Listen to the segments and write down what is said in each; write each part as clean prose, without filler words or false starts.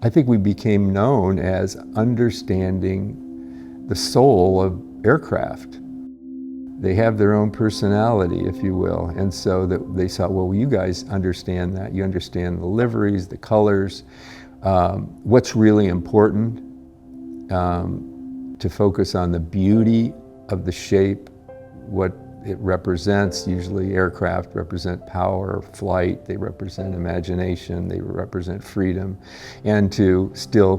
I think we became known as understanding the soul of aircraft. They have their own personality, if you will, and so that they saw, well, you guys understand that. You understand the liveries, the colors, what's really important, to focus on the beauty of the shape, what it represents. Usually aircraft represent power, flight, they represent imagination, they represent freedom, and to still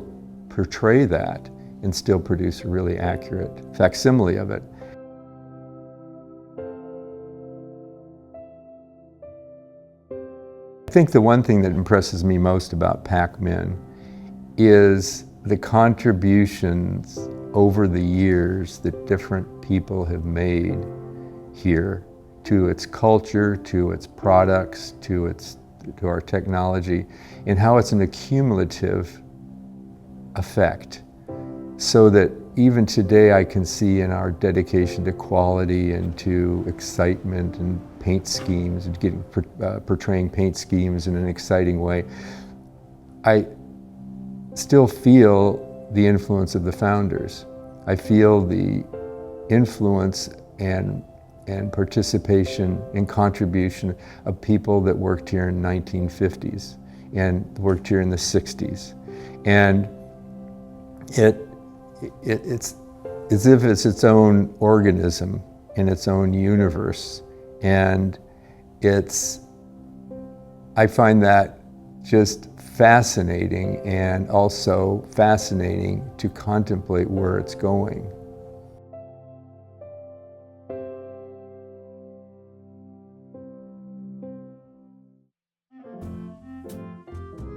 portray that and still produce a really accurate facsimile of it. I think the one thing that impresses me most about PacMin is the contributions over the years that different people have made here to its culture, to its products, to our technology, and how it's an accumulative effect. So that even today I can see in our dedication to quality and to excitement and paint schemes and portraying paint schemes in an exciting way, I still feel the influence of the founders. I feel the influence and participation and contribution of people that worked here in the 1950s and worked here in the 60s. And it's as if it's its own organism in its own universe. And I find that just fascinating, and also fascinating to contemplate where it's going.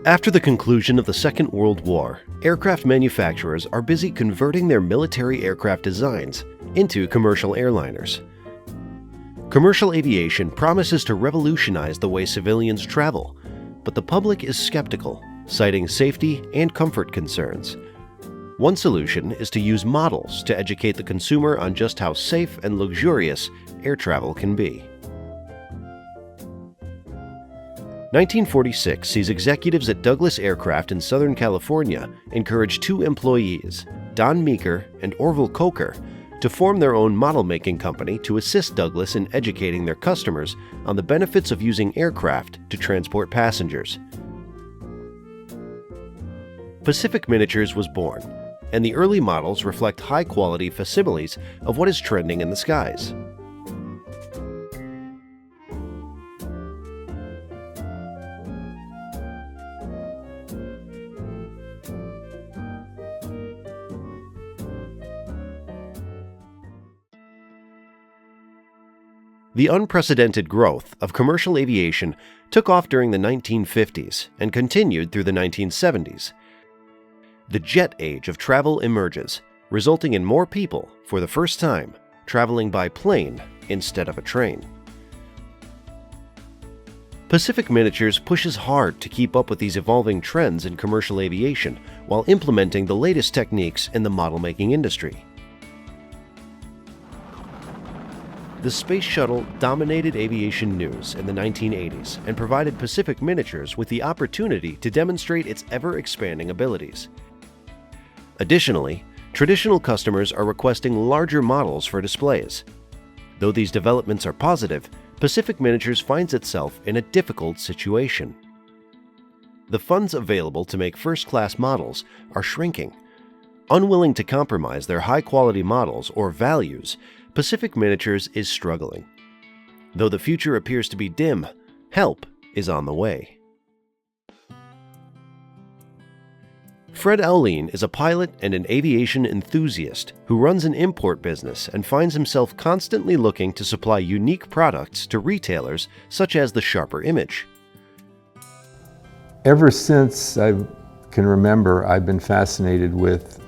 After the conclusion of the Second World War, aircraft manufacturers are busy converting their military aircraft designs into commercial airliners. Commercial aviation promises to revolutionize the way civilians travel, but the public is skeptical, citing safety and comfort concerns. One solution is to use models to educate the consumer on just how safe and luxurious air travel can be. 1946 sees executives at Douglas Aircraft in Southern California encourage two employees, Don Meeker and Orville Coker, to form their own model-making company to assist Douglas in educating their customers on the benefits of using aircraft to transport passengers. Pacific Miniatures was born, and the early models reflect high-quality facsimiles of what is trending in the skies. The unprecedented growth of commercial aviation took off during the 1950s and continued through the 1970s. The jet age of travel emerges, resulting in more people, for the first time, traveling by plane instead of a train. Pacific Miniatures pushes hard to keep up with these evolving trends in commercial aviation while implementing the latest techniques in the model-making industry. The Space Shuttle dominated aviation news in the 1980s and provided Pacific Miniatures with the opportunity to demonstrate its ever-expanding abilities. Additionally, traditional customers are requesting larger models for displays. Though these developments are positive, Pacific Miniatures finds itself in a difficult situation. The funds available to make first-class models are shrinking. Unwilling to compromise their high-quality models or values, Pacific Miniatures is struggling. Though the future appears to be dim, help is on the way. Fred Alleyn is a pilot and an aviation enthusiast who runs an import business and finds himself constantly looking to supply unique products to retailers such as the Sharper Image. Ever since I can remember, I've been fascinated with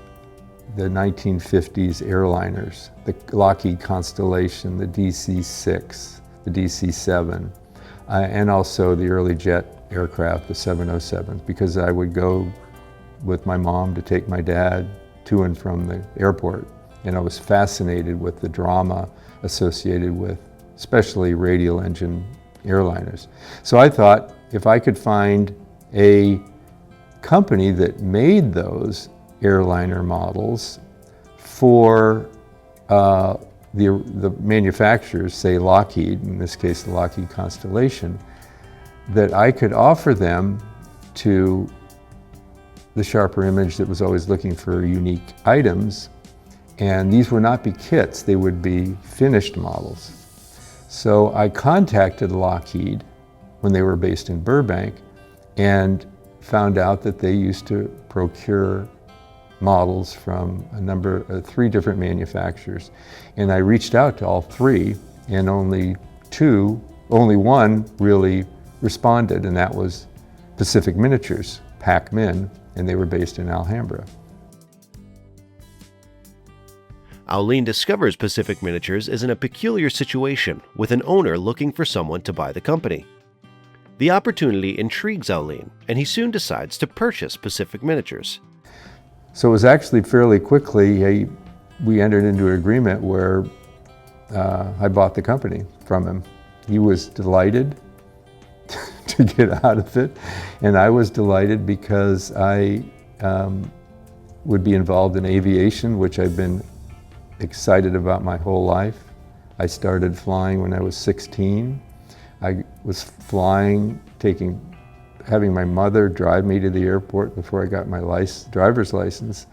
the 1950s airliners, the Lockheed Constellation, the DC-6, the DC-7, and also the early jet aircraft, the 707s, because I would go with my mom to take my dad to and from the airport, and I was fascinated with the drama associated with especially radial engine airliners. So I thought if I could find a company that made those airliner models for the manufacturers, say Lockheed, in this case the Lockheed Constellation, that I could offer them to the Sharper Image that was always looking for unique items. And these would not be kits, they would be finished models. So I contacted Lockheed when they were based in Burbank and found out that they used to procure models from three different manufacturers. And I reached out to all three, and only one really responded, and that was Pacific Miniatures, PacMin, and they were based in Alhambra. Alleyn discovers Pacific Miniatures is in a peculiar situation, with an owner looking for someone to buy the company. The opportunity intrigues Alleyn, and he soon decides to purchase Pacific Miniatures. So it was actually fairly quickly, we entered into an agreement where I bought the company from him. He was delighted to get out of it, and I was delighted because I would be involved in aviation, which I've been excited about my whole life. I started flying when I was 16. I was flying, having my mother drive me to the airport before I got my driver's license.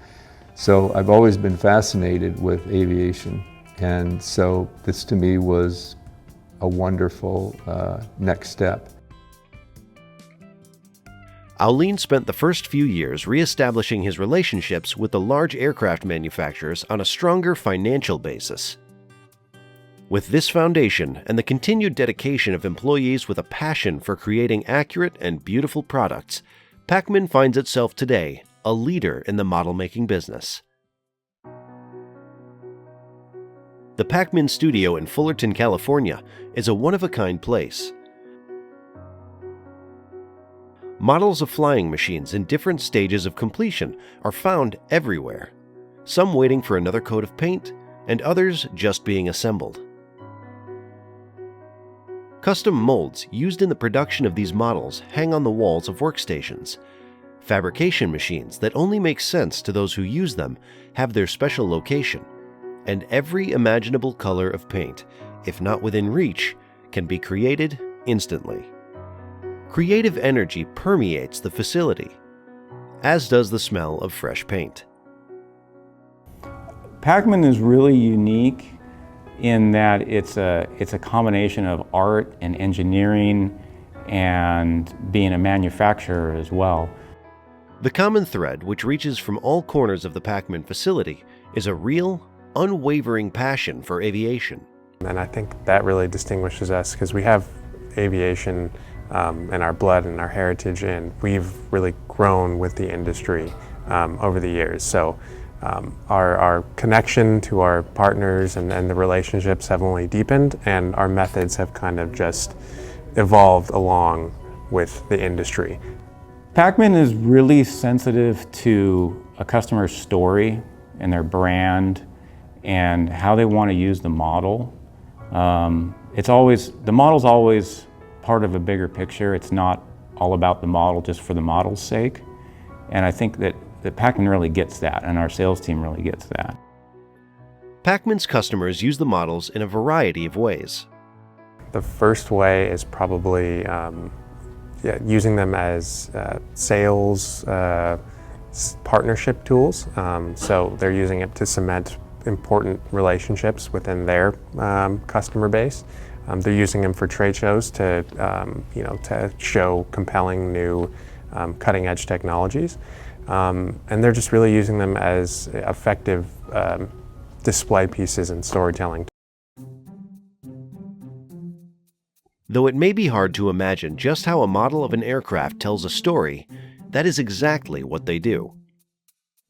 So I've always been fascinated with aviation. And so this to me was a wonderful next step. Alleyn spent the first few years re-establishing his relationships with the large aircraft manufacturers on a stronger financial basis. With this foundation and the continued dedication of employees with a passion for creating accurate and beautiful products, PacMin finds itself today a leader in the model-making business. The PacMin studio in Fullerton, California is a one-of-a-kind place. Models of flying machines in different stages of completion are found everywhere, some waiting for another coat of paint and others just being assembled. Custom molds used in the production of these models hang on the walls of workstations. Fabrication machines that only make sense to those who use them have their special location, and every imaginable color of paint, if not within reach, can be created instantly. Creative energy permeates the facility, as does the smell of fresh paint. PacMin is really unique in that it's a combination of art and engineering and being a manufacturer as well. The common thread, which reaches from all corners of the PacMin facility, is a real, unwavering passion for aviation. And I think that really distinguishes us because we have aviation in our blood and our heritage, and we've really grown with the industry over the years. So our connection to our partners and the relationships have only deepened, and our methods have kind of just evolved along with the industry. PacMin is really sensitive to a customer's story and their brand and how they want to use the model. The model's always part of a bigger picture. It's not all about the model just for the model's sake. And I think that PacMin really gets that, and our sales team really gets that. PacMin's customers use the models in a variety of ways. The first way is probably using them as sales partnership tools. So they're using it to cement important relationships within their customer base. They're using them for trade shows to show compelling new cutting-edge technologies. And they're just really using them as effective display pieces and storytelling. Though it may be hard to imagine just how a model of an aircraft tells a story, that is exactly what they do.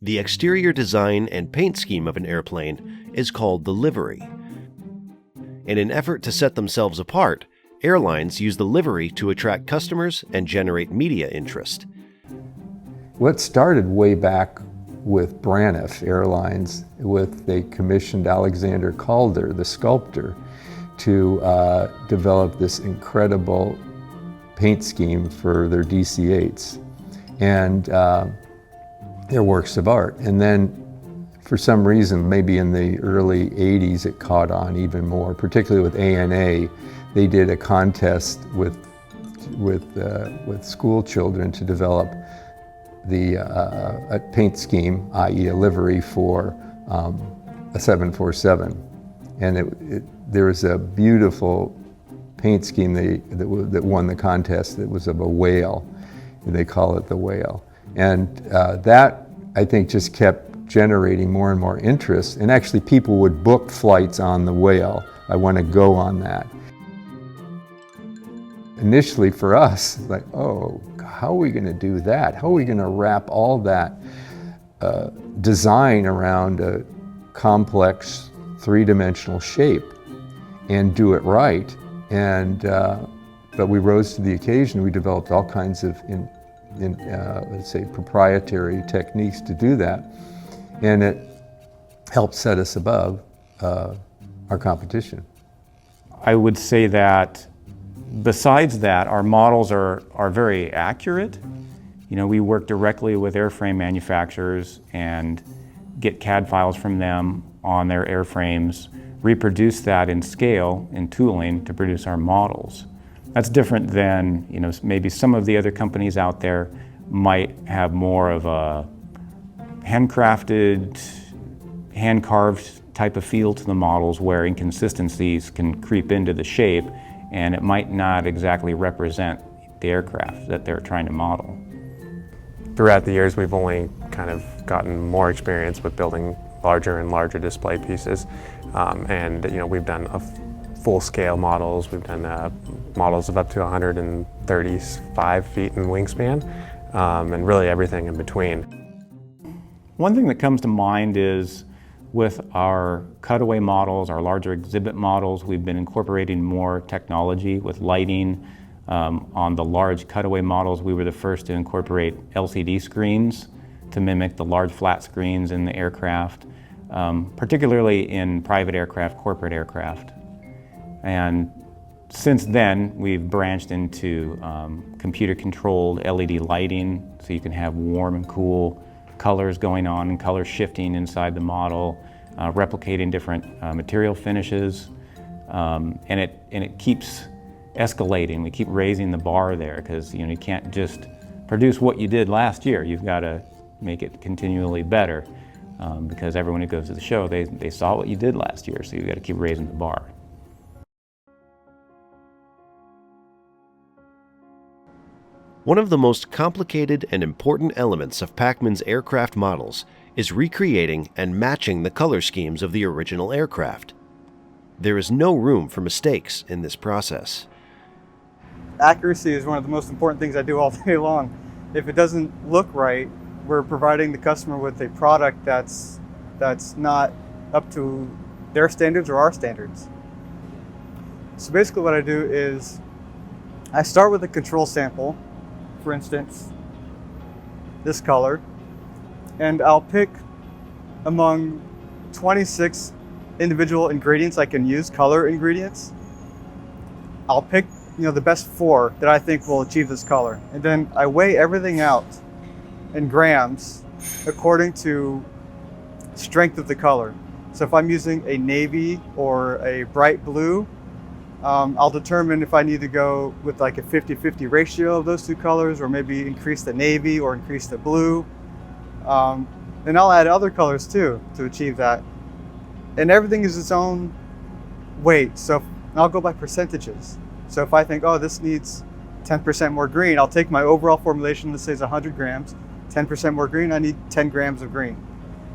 The exterior design and paint scheme of an airplane is called the livery. In an effort to set themselves apart, airlines use the livery to attract customers and generate media interest. What started way back with Braniff Airlines, they commissioned Alexander Calder, the sculptor, to develop this incredible paint scheme for their DC-8s. and they're works of art. And then for some reason, maybe in the early 80s, it caught on even more, particularly with ANA. They did a contest with school children to develop a paint scheme, i.e. a livery for a 747. And there was a beautiful paint scheme that won the contest that was of a whale, and they call it the whale. And that, I think, just kept generating more and more interest, and actually people would book flights on the whale. I want to go on that. Initially for us, like, oh, how are we going to do that? How are we going to wrap all that design around a complex three-dimensional shape and do it right? And but we rose to the occasion. We developed all kinds of, let's say, proprietary techniques to do that, and it helped set us above our competition. I would say that besides that, our models are very accurate. You know, we work directly with airframe manufacturers and get CAD files from them on their airframes, reproduce that in scale, in tooling, to produce our models. That's different than, you know, maybe some of the other companies out there might have more of a handcrafted, hand-carved type of feel to the models where inconsistencies can creep into the shape and it might not exactly represent the aircraft that they're trying to model. Throughout the years, we've only kind of gotten more experience with building larger and larger display pieces. And you know, we've done full-scale models. We've done models of up to 135 feet in wingspan, and really everything in between. One thing that comes to mind is with our cutaway models, our larger exhibit models, we've been incorporating more technology with lighting. On the large cutaway models, we were the first to incorporate LCD screens to mimic the large flat screens in the aircraft, particularly in private aircraft, corporate aircraft. And since then, we've branched into computer-controlled LED lighting, so you can have warm and cool colors going on and color shifting inside the model, replicating different material finishes, and it keeps escalating. We keep raising the bar there because you can't just produce what you did last year. You've got to make it continually better because everyone who goes to the show, they saw what you did last year, so you've got to keep raising the bar. One of the most complicated and important elements of PacMin's aircraft models is recreating and matching the color schemes of the original aircraft. There is no room for mistakes in this process. Accuracy is one of the most important things I do all day long. If it doesn't look right, we're providing the customer with a product that's not up to their standards or our standards. So basically what I do is I start with a control sample, for instance, this color, and I'll pick among 26 individual ingredients I can use, color ingredients. I'll pick the best 4 that I think will achieve this color. And then I weigh everything out in grams according to strength of the color. So if I'm using a navy or a bright blue, I'll determine if I need to go with like a 50-50 ratio of those two colors, or maybe increase the navy or increase the blue. And I'll add other colors too to achieve that. And everything is its own weight. So I'll go by percentages. So if I think, oh, this needs 10% more green, I'll take my overall formulation, let's say it's 100 grams, 10% more green, I need 10 grams of green.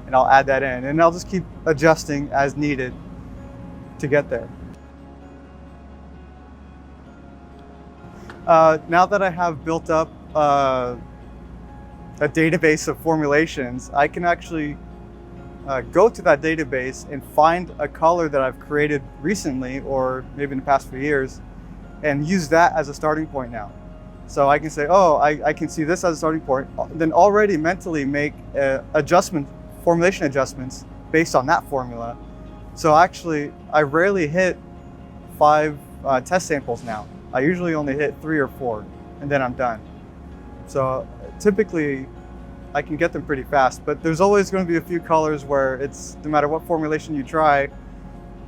And I'll add that in. And I'll just keep adjusting as needed to get there. Now that I have built up a database of formulations, I can actually go to that database and find a color that I've created recently or maybe in the past few years and use that as a starting point now. So I can say, oh, I can see this as a starting point, then already mentally make formulation adjustments based on that formula. So actually, I rarely hit 5 test samples now. I usually only hit 3 or 4, and then I'm done. So typically I can get them pretty fast, but there's always going to be a few colors where it's, no matter what formulation you try,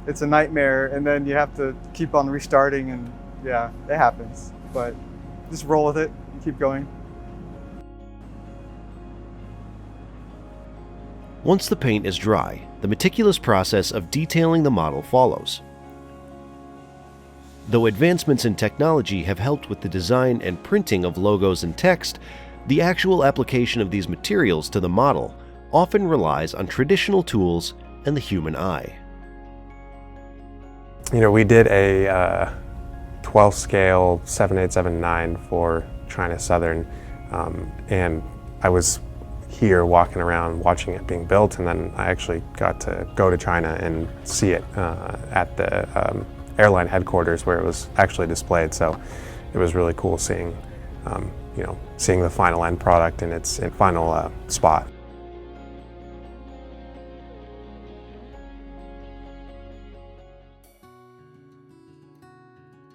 it's a nightmare, and then you have to keep on restarting, and yeah, it happens. But just roll with it and keep going. Once the paint is dry, the meticulous process of detailing the model follows. Though advancements in technology have helped with the design and printing of logos and text, the actual application of these materials to the model often relies on traditional tools and the human eye. You know, we did a 12 scale 7879 for China Southern, and I was here walking around watching it being built, and then I actually got to go to China and see it at the airline headquarters where it was actually displayed. So it was really cool seeing, you know, seeing the final end product in its final spot.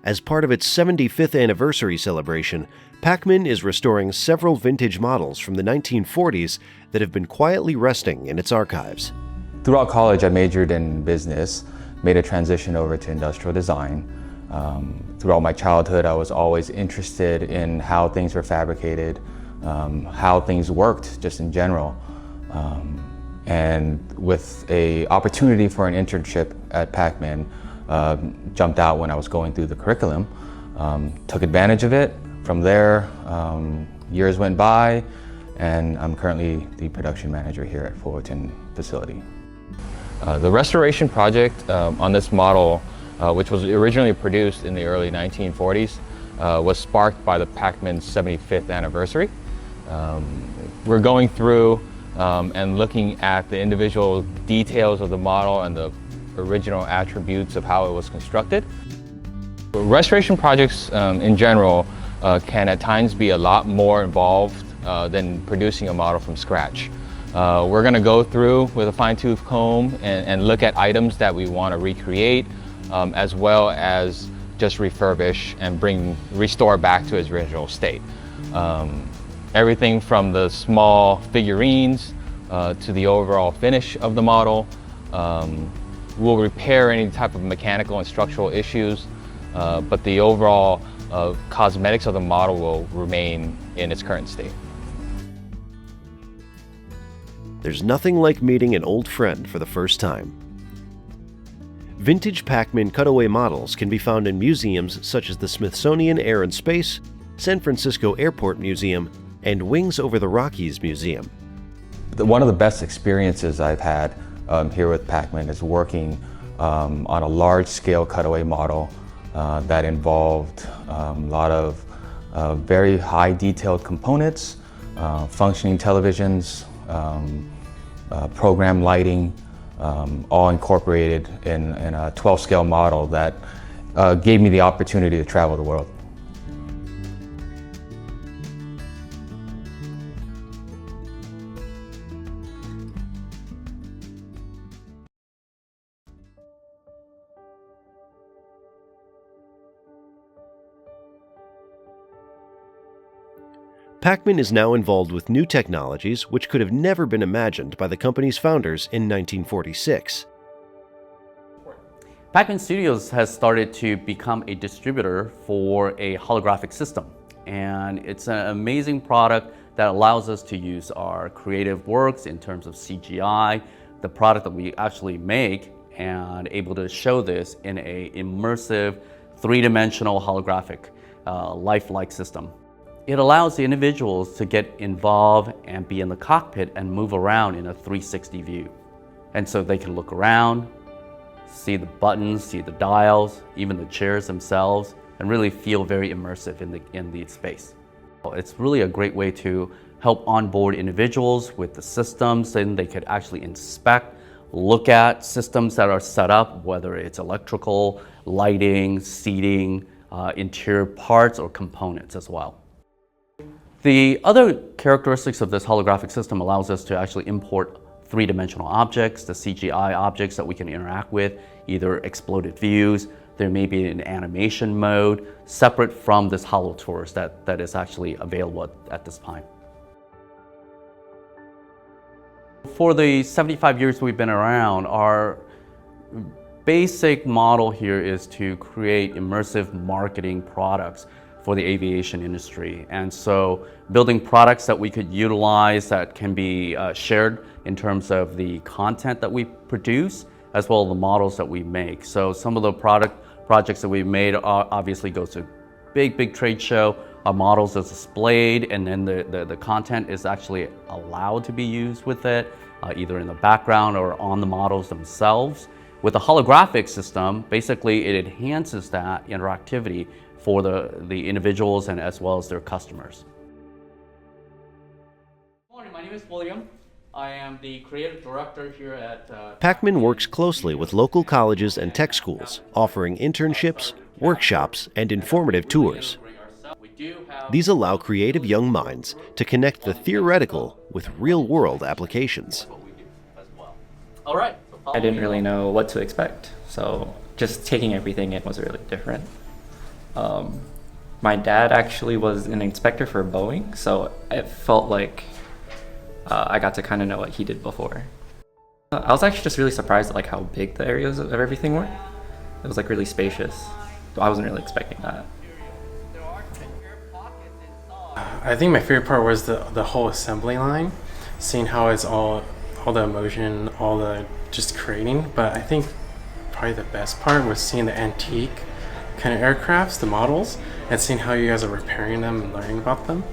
As part of its 75th anniversary celebration, PacMin is restoring several vintage models from the 1940s that have been quietly resting in its archives. Throughout college, I majored in business, made a transition over to industrial design. Throughout my childhood, I was always interested in how things were fabricated, how things worked just in general. And with an opportunity for an internship at PacMin, jumped out when I was going through the curriculum, took advantage of it. From there, years went by, and I'm currently the production manager here at Fullerton facility. The restoration project on this model, which was originally produced in the early 1940s, was sparked by the PacMin's 75th anniversary. We're going through and looking at the individual details of the model and the original attributes of how it was constructed. Restoration projects in general can at times be a lot more involved than producing a model from scratch. We're going to go through with a fine-tooth comb and look at items that we want to recreate, as well as just refurbish and restore back to its original state. Everything from the small figurines to the overall finish of the model. We'll repair any type of mechanical and structural issues, but the overall cosmetics of the model will remain in its current state. There's nothing like meeting an old friend for the first time. Vintage PacMin cutaway models can be found in museums such as the Smithsonian Air and Space, San Francisco Airport Museum, and Wings Over the Rockies Museum. One of the best experiences I've had here with PacMin is working on a large-scale cutaway model that involved a lot of very high detailed components, functioning televisions, program lighting, all incorporated in a 12-scale model that gave me the opportunity to travel the world. PacMin is now involved with new technologies which could have never been imagined by the company's founders in 1946. PacMin Studios has started to become a distributor for a holographic system, and it's an amazing product that allows us to use our creative works in terms of CGI, the product that we actually make, and able to show this in an immersive, three-dimensional holographic lifelike system. It allows the individuals to get involved and be in the cockpit and move around in a 360 view. And so they can look around, see the buttons, see the dials, even the chairs themselves, and really feel very immersive in the space. It's really a great way to help onboard individuals with the systems, and they could actually inspect, look at systems that are set up, whether it's electrical, lighting, seating, interior parts, or components as well. The other characteristics of this holographic system allows us to actually import three-dimensional objects, the CGI objects that we can interact with, either exploded views, there may be an animation mode, separate from this holo tours that is actually available at this time. for the 75 years we've been around, our basic model here is to create immersive marketing products for the aviation industry. And so building products that we could utilize that can be shared in terms of the content that we produce, as well as the models that we make. So some of the projects that we've made obviously goes to big trade show. Our models is displayed, and then the content is actually allowed to be used with it, either in the background or on the models themselves. With a holographic system, basically it enhances that interactivity for the individuals and as well as their customers. Good morning, my name is William. I am the creative director here at PacMin works closely with local colleges and tech schools, offering internships, workshops, and informative tours. These allow creative young minds to connect the theoretical with real-world applications. All right. I didn't really know what to expect, so just taking everything in was really different. My dad actually was an inspector for Boeing, so it felt like I got to kind of know what he did before. I was actually just really surprised at like how big the areas of everything were. It was like really spacious. I wasn't really expecting that. I think my favorite part was the whole assembly line, seeing how it's all the emotion, all the just creating. But I think probably the best part was seeing the antique kind of aircrafts, the models, and seeing how you guys are repairing them and learning about them.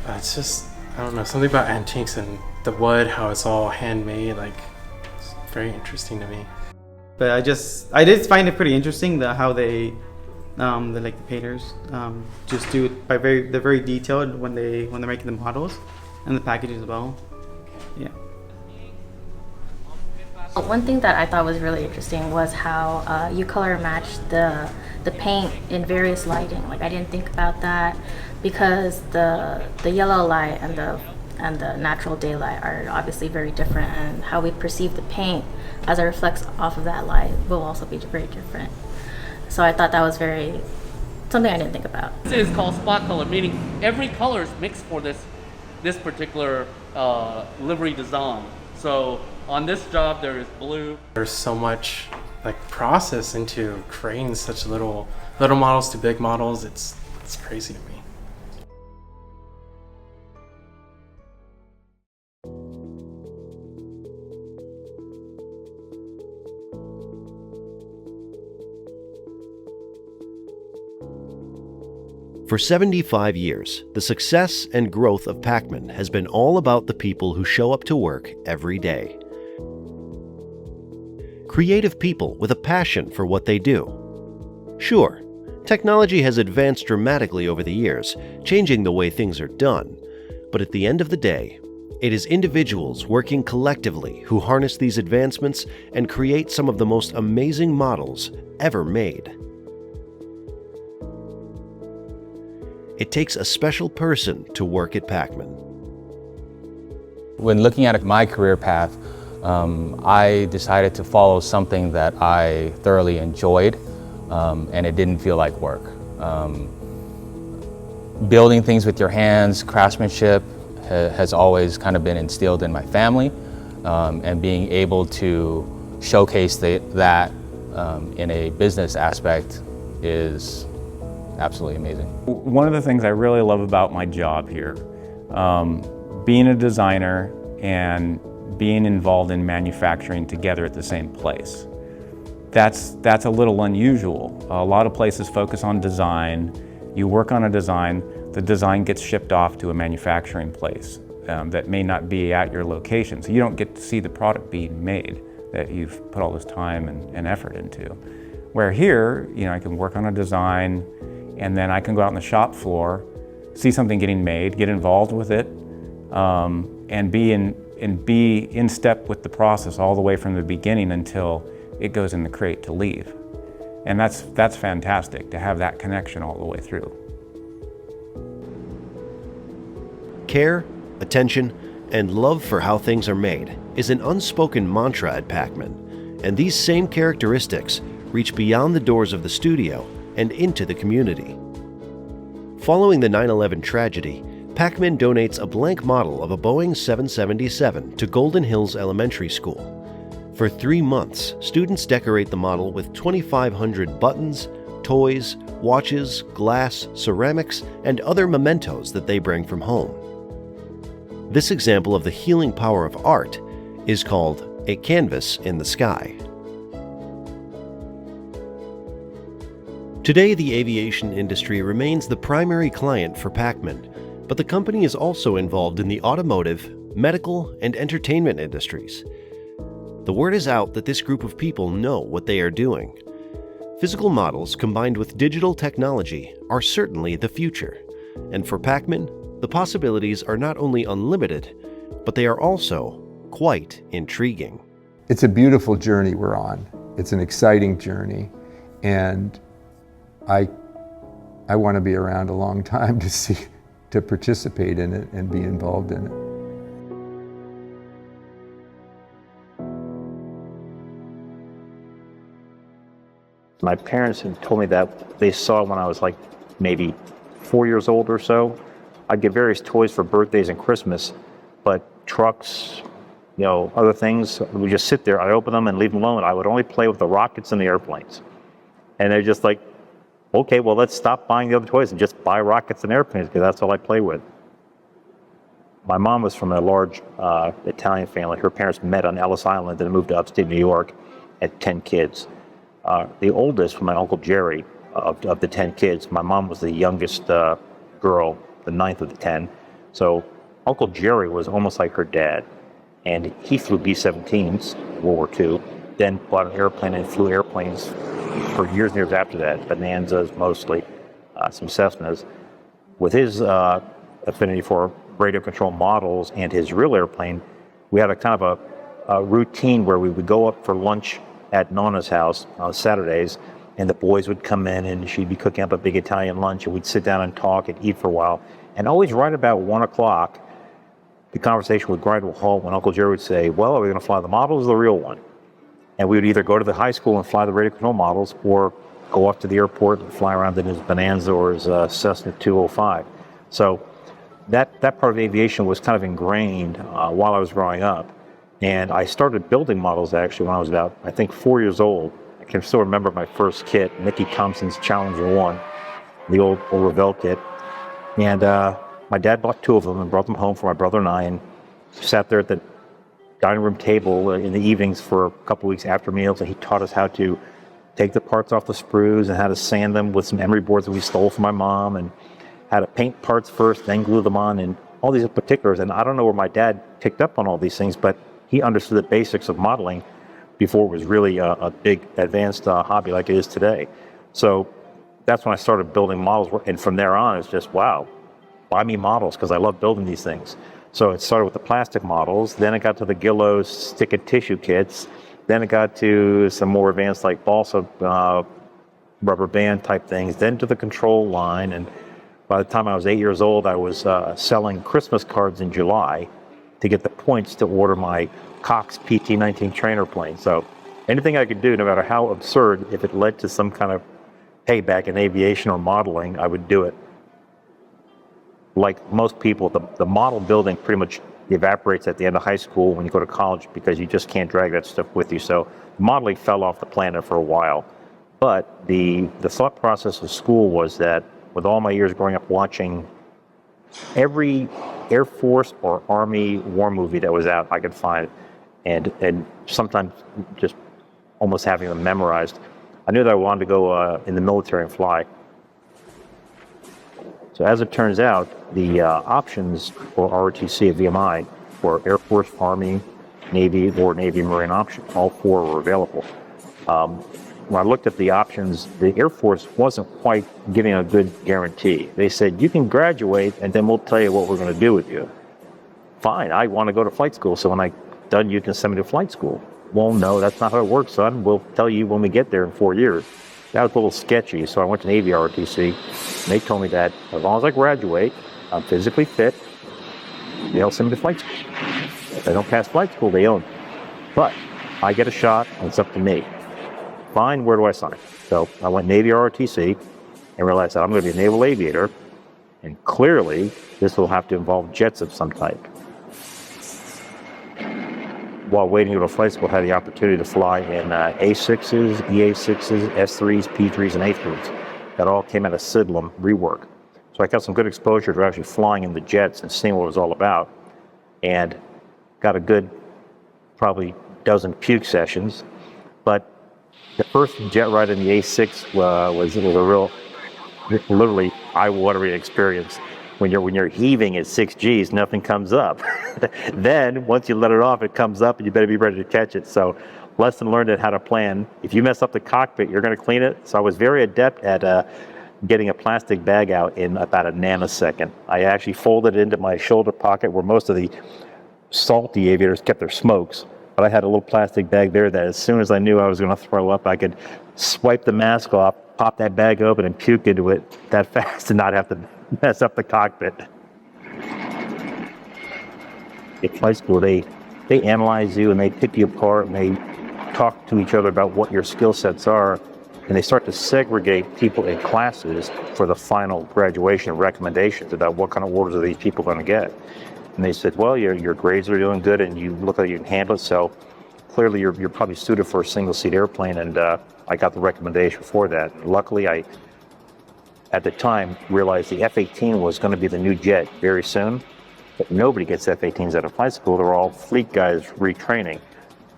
It's just, I don't know, something about antiques and the wood, how it's all handmade, like it's very interesting to me. But I did find it pretty interesting how they like the painters just do it by they're very detailed when they're making the models and the packages as well. Yeah. One thing that I thought was really interesting was how you color match the paint in various lighting. Like I didn't think about that because the yellow light and the natural daylight are obviously very different, and how we perceive the paint as it reflects off of that light will also be very different. So I thought that was something I didn't think about. This is called spot color, meaning every color is mixed for this particular livery design. So on this job there is blue. There's so much like process into creating such little models to big models. It's crazy to me. For 75 years, the success and growth of PacMin has been all about the people who show up to work every day. Creative people with a passion for what they do. Sure, technology has advanced dramatically over the years, changing the way things are done. But at the end of the day, it is individuals working collectively who harness these advancements and create some of the most amazing models ever made. It takes a special person to work at PacMin. When looking at my career path, I decided to follow something that I thoroughly enjoyed, and it didn't feel like work. Building things with your hands, craftsmanship, has always kind of been instilled in my family, and being able to showcase that in a business aspect is absolutely amazing. One of the things I really love about my job here, being a designer and being involved in manufacturing together at the same place. That's a little unusual. A lot of places focus on design. You work on a design, the design gets shipped off to a manufacturing place that may not be at your location. So you don't get to see the product being made that you've put all this time and effort into. Where here, I can work on a design, and then I can go out on the shop floor, see something getting made, get involved with it, and be in step with the process all the way from the beginning until it goes in the crate to leave. And that's fantastic to have that connection all the way through. Care, attention, and love for how things are made is an unspoken mantra at PacMin, and these same characteristics reach beyond the doors of the studio and into the community. Following the 9/11 tragedy, PacMin donates a blank model of a Boeing 777 to Golden Hills Elementary School. For 3 months, students decorate the model with 2,500 buttons, toys, watches, glass, ceramics, and other mementos that they bring from home. This example of the healing power of art is called a canvas in the sky. Today, the aviation industry remains the primary client for PacMin, but the company is also involved in the automotive, medical, and entertainment industries. The word is out that this group of people know what they are doing. Physical models combined with digital technology are certainly the future, and for PacMin, the possibilities are not only unlimited, but they are also quite intriguing. It's a beautiful journey we're on. It's an exciting journey, and I want to be around a long time to participate in it and be involved in it. My parents had told me that they saw when I was like maybe 4 years old or so. I'd get various toys for birthdays and Christmas, but trucks, other things, we just sit there. I'd open them and leave them alone. I would only play with the rockets and the airplanes. And they're just like, okay, well, let's stop buying the other toys and just buy rockets and airplanes because that's all I play with. My mom was from a large Italian family. Her parents met on Ellis Island and moved to upstate New York at 10 kids. The oldest was my Uncle Jerry of the 10 kids. My mom was the youngest girl, the 9th of the 10. So Uncle Jerry was almost like her dad. And he flew B-17s, World War II, then bought an airplane and flew airplanes for years and years after that, Bonanzas mostly, some Cessnas. With his affinity for radio control models and his real airplane, we had a kind of a routine where we would go up for lunch at Nonna's house on Saturdays, and the boys would come in and she'd be cooking up a big Italian lunch, and we'd sit down and talk and eat for a while. And always right about 1 o'clock, the conversation would grind to a halt when Uncle Jerry would say, well, are we going to fly the models or the real one? And we would either go to the high school and fly the radio control models or go up to the airport and fly around in his Bonanza or his Cessna 205. So that part of aviation was kind of ingrained while I was growing up. And I started building models actually when I was about, I think, 4 years old. I can still remember my first kit, Mickey Thompson's Challenger 1, the old Revell kit. And my dad bought 2 of them and brought them home for my brother and I, and sat there at the dining room table in the evenings for a couple weeks after meals, and he taught us how to take the parts off the sprues and how to sand them with some emery boards that we stole from my mom, and how to paint parts first, then glue them on, and all these particulars. And I don't know where my dad picked up on all these things, but he understood the basics of modeling before it was really a big advanced hobby like it is today. So that's when I started building models, and from there on it's just, wow, buy me models because I love building these things. So it started with the plastic models, then it got to the Gillo stick and tissue kits, then it got to some more advanced like balsa rubber band type things, then to the control line. And by the time I was 8 years old, I was selling Christmas cards in July to get the points to order my Cox PT-19 trainer plane. So anything I could do, no matter how absurd, if it led to some kind of payback in aviation or modeling, I would do it. Like most people, the model building pretty much evaporates at the end of high school when you go to college because you just can't drag that stuff with you. So modeling fell off the planet for a while. But the thought process of school was that with all my years growing up watching every Air Force or Army war movie that was out I could find, and sometimes just almost having them memorized, I knew that I wanted to go in the military and fly. So as it turns out, the options for ROTC at VMI for Air Force, Army, Navy, or Navy Marine option, all 4 were available. When I looked at the options, the Air Force wasn't quite giving a good guarantee. They said, you can graduate and then we'll tell you what we're going to do with you. Fine, I want to go to flight school, so when I'm done, you can send me to flight school. Well, no, that's not how it works, son. We'll tell you when we get there in 4 years. That was a little sketchy, so I went to Navy ROTC, and they told me that as long as I graduate, I'm physically fit, they'll send me to flight school. If I don't pass flight school, they own me. But I get a shot, and it's up to me. Fine, where do I sign? So I went Navy ROTC and realized that I'm going to be a naval aviator, And clearly, this will have to involve jets of some type. While waiting to go to flight school, I had the opportunity to fly in A6s, EA6s, S3s, P3s, and A3s. That all came out of Sidlam rework. So I got some good exposure to actually flying in the jets and seeing what it was all about. And got a good, probably dozen puke sessions. But the first jet ride in the A6 was a real, literally eye-watering experience. When you're heaving at 6 Gs, nothing comes up. Then once you let it off, it comes up, and you better be ready to catch it. So, lesson learned at how to plan. If you mess up the cockpit, you're going to clean it. So I was very adept at getting a plastic bag out in about a nanosecond. I actually folded it into my shoulder pocket where most of the salty aviators kept their smokes. But I had a little plastic bag there that as soon as I knew I was going to throw up, I could swipe the mask off, pop that bag open, and puke into it that fast and not have to mess up the cockpit. At flight school, they analyze you and they pick you apart and they talk to each other about what your skill sets are, and they start to segregate people in classes for the final graduation recommendations about what kind of orders are these people going to get. And they said, well, your grades are doing good and you look like you can handle it, so clearly you're probably suited for a single-seat airplane, and I got the recommendation for that. And luckily, I, at the time, realized the F-18 was going to be the new jet very soon, but nobody gets F-18s out of flight school. They're all fleet guys retraining.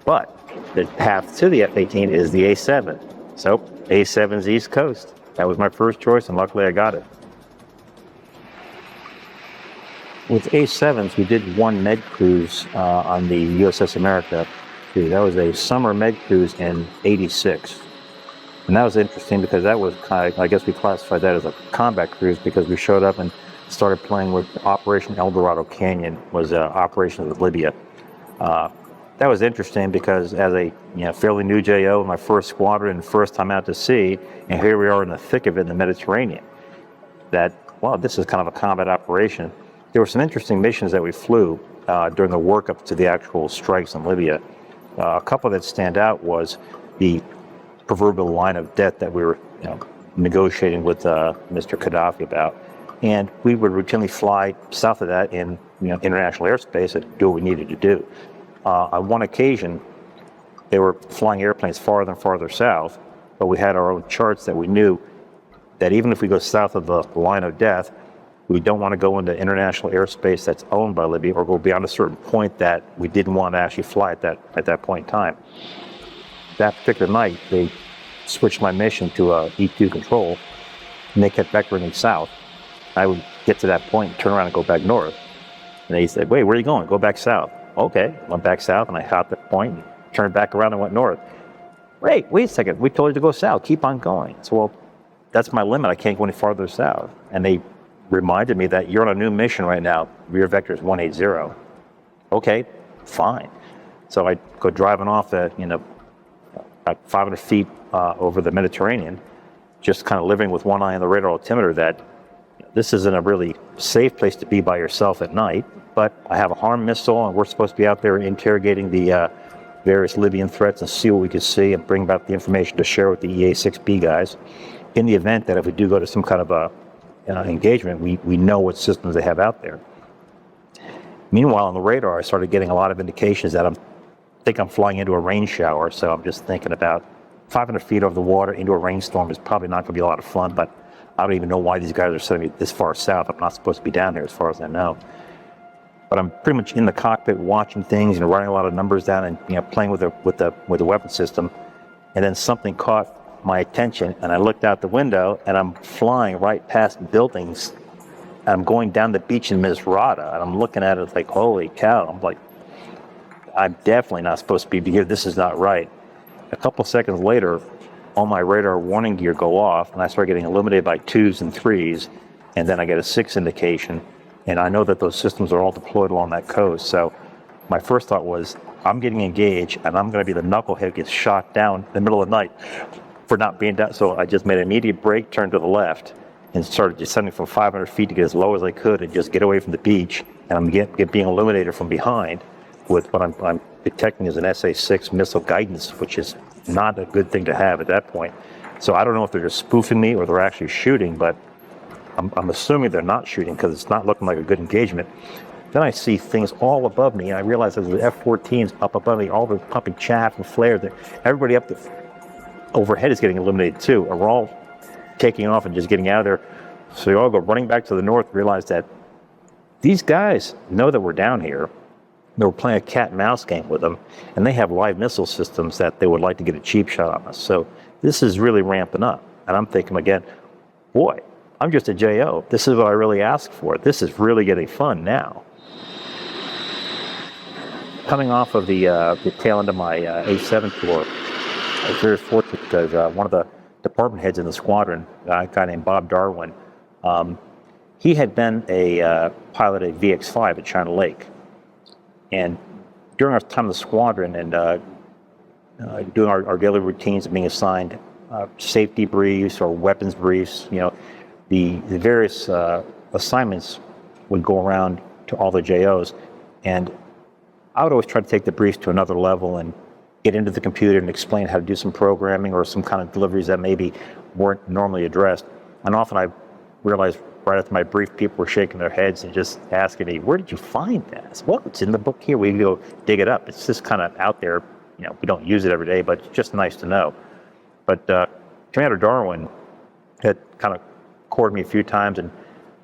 But the path to the F-18 is the A-7. So A-7's East Coast. That was my first choice, and luckily I got it. With A-7s, we did one med cruise on the USS America. That was a summer med cruise in '86. And that was interesting because that was kind of, I guess we classified that as a combat cruise because we showed up and started playing with Operation El Dorado Canyon, was Operation of Libya. That was interesting because as a fairly new JO, my first squadron, first time out to sea, and here we are in the thick of it in the Mediterranean. That, wow, this is kind of a combat operation. There were some interesting missions that we flew during the workup to the actual strikes in Libya. A couple that stand out was the proverbial line of death that we were negotiating with Mr. Gaddafi about. And we would routinely fly south of that in international airspace and do what we needed to do. On one occasion, they were flying airplanes farther and farther south, but we had our own charts that we knew that even if we go south of the line of death, we don't want to go into international airspace that's owned by Libya or go beyond a certain point that we didn't want to actually fly at that point in time. That particular night, they switched my mission to E2 control, and they kept vectoring south. I would get to that point, turn around and go back north. And they said, wait, where are you going? Go back south. Okay, went back south, and I hopped that point, and turned back around and went north. Wait a second, we told you to go south, keep on going. So, well, that's my limit, I can't go any farther south. And they reminded me that you're on a new mission right now, rear vector is 180. Okay, fine. So I go driving off at, about 500 feet over the Mediterranean, just kind of living with one eye on the radar altimeter that this isn't a really safe place to be by yourself at night, but I have a HARM missile and we're supposed to be out there interrogating the various Libyan threats and see what we can see and bring back the information to share with the EA-6B guys. In the event that if we do go to some kind of a engagement, we know what systems they have out there. Meanwhile, on the radar, I started getting a lot of indications that I think I'm flying into a rain shower, so I'm just thinking about 500 feet over the water into a rainstorm is probably not going to be a lot of fun, but I don't even know why these guys are sending me this far south. I'm not supposed to be down here as far as I know. But I'm pretty much in the cockpit watching things and writing a lot of numbers down and playing with the weapon system. And then something caught my attention, and I looked out the window, and I'm flying right past buildings. And I'm going down the beach in Misrata, and I'm looking at it like, holy cow! I'm like, I'm definitely not supposed to be here. This is not right. A couple seconds later, all my radar warning gear go off, and I start getting illuminated by 2s and 3s, and then I get a 6 indication, and I know that those systems are all deployed along that coast. So my first thought was, I'm getting engaged, and I'm going to be the knucklehead who gets shot down in the middle of the night for not being down. So I just made an immediate break, turned to the left, and started descending from 500 feet to get as low as I could and just get away from the beach. And I'm being illuminated from behind with what I'm detecting as an SA-6 missile guidance, which is not a good thing to have at that point. So I don't know if they're just spoofing me or they're actually shooting, but I'm assuming they're not shooting because it's not looking like a good engagement. Then I see things all above me, and I realize there's the F-14s up above me, all the pumping chaff and flares. Everybody up the overhead is getting eliminated too, and we're all taking off and just getting out of there. So we all go running back to the north, realize that these guys know that we're down here. They were playing a cat and mouse game with them, and they have live missile systems that they would like to get a cheap shot on us. So this is really ramping up. And I'm thinking again, boy, I'm just a JO. This is what I really asked for. This is really getting fun now. Coming off of the tail end of my A-7 tour, I was very fortunate because one of the department heads in the squadron, a guy named Bob Darwin, he had been a pilot at VX-5 at China Lake. And during our time in the squadron and doing our daily routines of being assigned safety briefs or weapons briefs, the various assignments would go around to all the JOs. And I would always try to take the briefs to another level and get into the computer and explain how to do some programming or some kind of deliveries that maybe weren't normally addressed. And often I realized right after my brief, people were shaking their heads and just asking me, where did you find that? Well, it's in the book here. We can go dig it up. It's just kind of out there. We don't use it every day, but it's just nice to know. But Commander Darwin had kind of courted me a few times and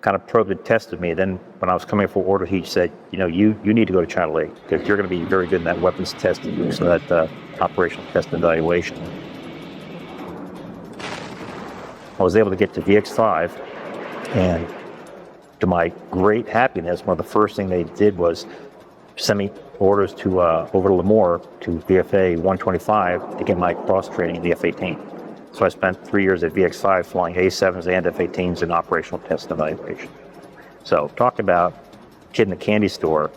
kind of probed and tested me. Then when I was coming for order, he said, you need to go to China Lake because you're going to be very good in that weapons testing, so that operational test and evaluation. I was able to get to VX-5, and to my great happiness, one of the first things they did was send me orders to over to Lemoore to VFA 125 to get my cross training in the F-18. So I spent 3 years at VX-5 flying A-7s and F-18s in operational test and evaluation. So talk about kid in a candy store,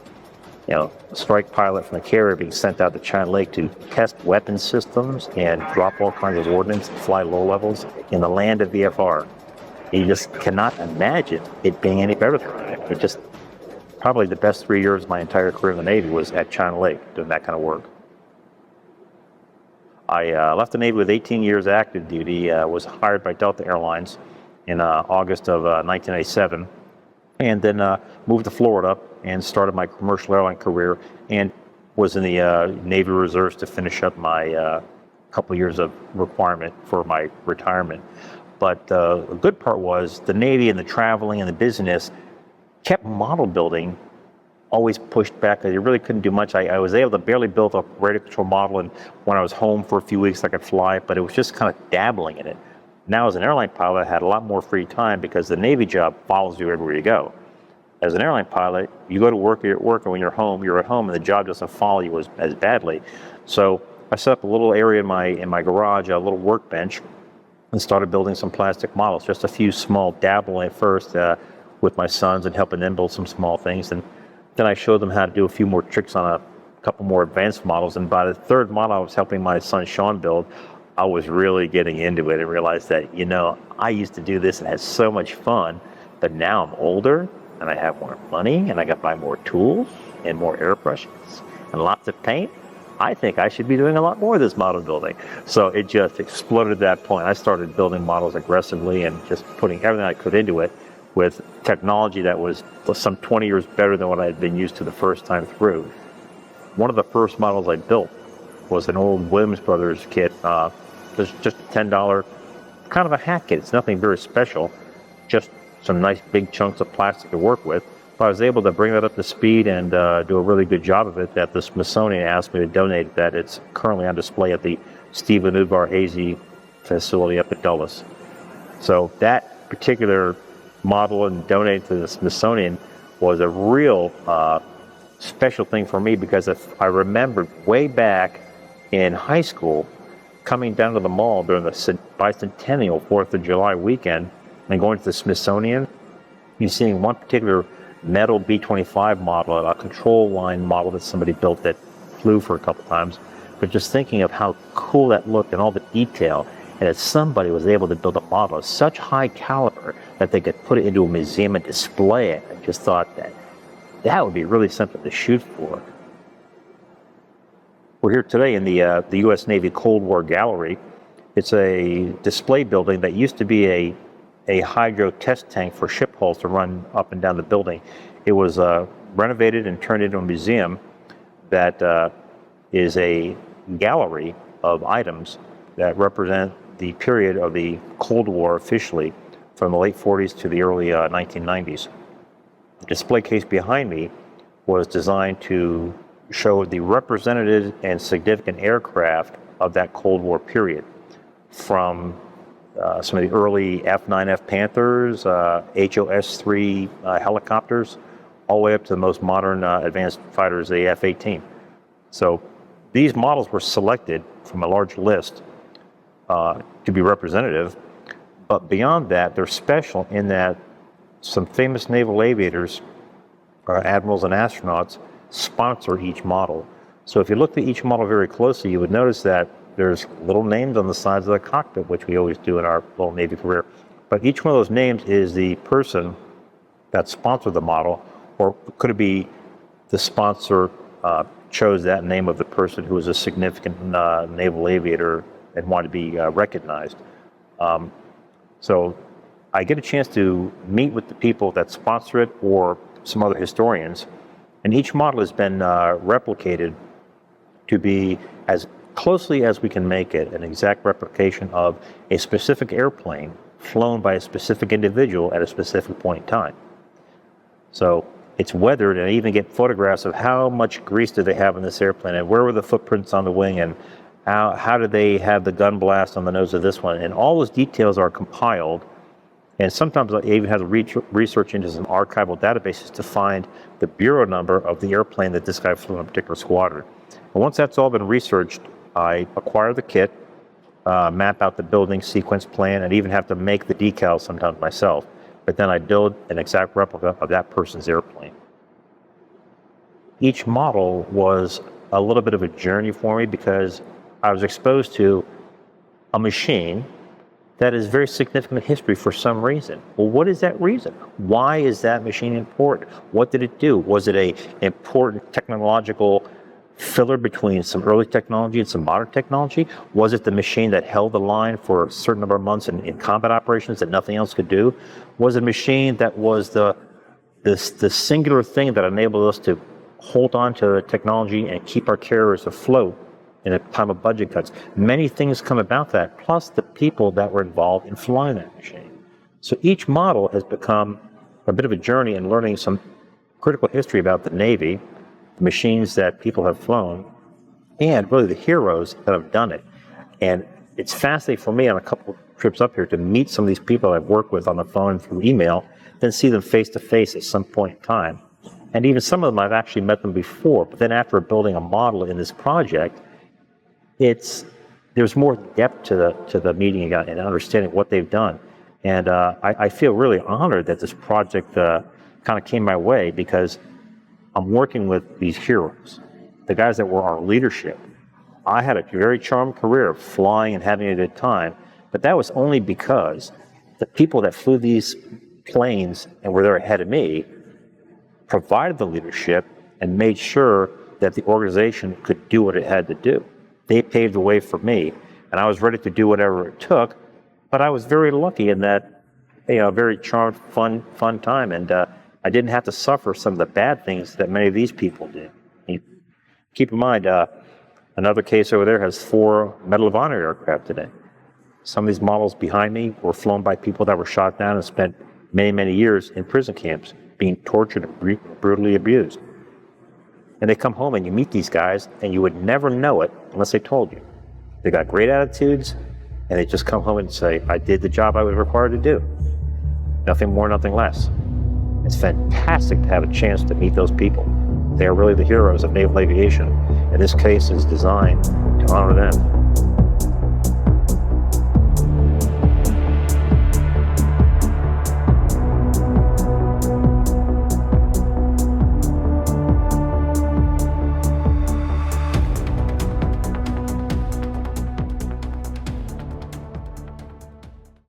a strike pilot from a carrier being sent out to China Lake to test weapons systems and drop all kinds of ordnance, fly low levels in the land of VFR. You just cannot imagine it being any better than that. It just probably the best 3 years of my entire career in the Navy was at China Lake doing that kind of work. I left the Navy with 18 years active duty, was hired by Delta Airlines in August of 1987, and then moved to Florida and started my commercial airline career and was in the Navy Reserves to finish up my couple years of requirement for my retirement. But the good part was the Navy and the traveling and the business kept model building always pushed back. I really couldn't do much. I was able to barely build a radio control model, and when I was home for a few weeks I could fly, but it was just kind of dabbling in it. Now as an airline pilot, I had a lot more free time because the Navy job follows you everywhere you go. As an airline pilot, you go to work, you're at work, and when you're at home, and the job doesn't follow you as badly. So I set up a little area in my garage, a little workbench, and started building some plastic models, just a few small dabbling at first with my sons and helping them build some small things. And then I showed them how to do a few more tricks on a couple more advanced models. And by the third model I was helping my son Sean build, I was really getting into it and realized that, I used to do this and had so much fun, but now I'm older and I have more money and I got buy more tools and more airbrushes and lots of paint. I think I should be doing a lot more of this model building. So it just exploded at that point. I started building models aggressively and just putting everything I could into it with technology that was some 20 years better than what I had been used to the first time through. One of the first models I built was an old Williams Brothers kit. There's just a $10 kind of a hack kit. It's nothing very special, just some nice big chunks of plastic to work with. But I was able to bring that up to speed and do a really good job of it that the Smithsonian asked me to donate that. It's currently on display at the Stephen Udvar Hazy facility up at Dulles. So that particular model and donated to the Smithsonian was a real special thing for me because I remembered way back in high school coming down to the mall during the bicentennial 4th of July weekend and going to the Smithsonian and seeing one particular metal B-25 model, a control line model that somebody built that flew for a couple times, but just thinking of how cool that looked and all the detail, and that somebody was able to build a model of such high caliber that they could put it into a museum and display it. I just thought that would be really something to shoot for. We're here today in the U.S. Navy Cold War Gallery. It's a display building that used to be a a hydro test tank for ship hulls to run up and down the building. It was renovated and turned into a museum that is a gallery of items that represent the period of the Cold War officially, from the late 40s to the early 1990s. The display case behind me was designed to show the representative and significant aircraft of that Cold War period, from some of the early F-9F Panthers, HOS-3 helicopters, all the way up to the most modern advanced fighters, the F-18. So these models were selected from a large list to be representative, but beyond that, they're special in that some famous naval aviators, admirals and astronauts, sponsor each model. So if you looked at each model very closely, you would notice that there's little names on the sides of the cockpit, which we always do in our little Navy career. But each one of those names is the person that sponsored the model, or could it be the sponsor chose that name of the person who was a significant naval aviator and wanted to be recognized. So I get a chance to meet with the people that sponsor it or some other historians, and each model has been replicated to be as closely as we can make it an exact replication of a specific airplane flown by a specific individual at a specific point in time. So it's weathered, and I even get photographs of how much grease do they have in this airplane, and where were the footprints on the wing, and how did they have the gun blast on the nose of this one. And all those details are compiled, and sometimes I even have to research into some archival databases to find the bureau number of the airplane that this guy flew in a particular squadron. And once that's all been researched, I acquire the kit, map out the building sequence plan, and even have to make the decals sometimes myself. But then I build an exact replica of that person's airplane. Each model was a little bit of a journey for me because I was exposed to a machine that is very significant in history for some reason. Well, what is that reason? Why is that machine important? What did it do? Was it an important technological filler between some early technology and some modern technology? Was it the machine that held the line for a certain number of months in combat operations that nothing else could do? Was it a machine that was the singular thing that enabled us to hold on to technology and keep our carriers afloat in a time of budget cuts? Many things come about that, plus the people that were involved in flying that machine. So each model has become a bit of a journey in learning some critical history about the Navy, the machines that people have flown, and really the heroes that have done it. And it's fascinating for me on a couple of trips up here to meet some of these people I've worked with on the phone and through email, then see them face to face at some point in time. And even some of them I've actually met them before, but then after building a model in this project, there's more depth to the meeting and understanding what they've done. And I feel really honored that this project kind of came my way, because I'm working with these heroes, the guys that were our leadership. I had a very charmed career of flying and having a good time, but that was only because the people that flew these planes and were there ahead of me provided the leadership and made sure that the organization could do what it had to do. They paved the way for me, and I was ready to do whatever it took, but I was very lucky in that, very charmed, fun time, and I didn't have to suffer some of the bad things that many of these people did. Keep in mind, another case over there has 4 Medal of Honor aircraft today. Some of these models behind me were flown by people that were shot down and spent many, many years in prison camps, being tortured and brutally abused. And they come home and you meet these guys, and you would never know it unless they told you. They got great attitudes, and they just come home and say, I did the job I was required to do. Nothing more, nothing less. It's fantastic to have a chance to meet those people. They are really the heroes of naval aviation, and this case is designed to honor them.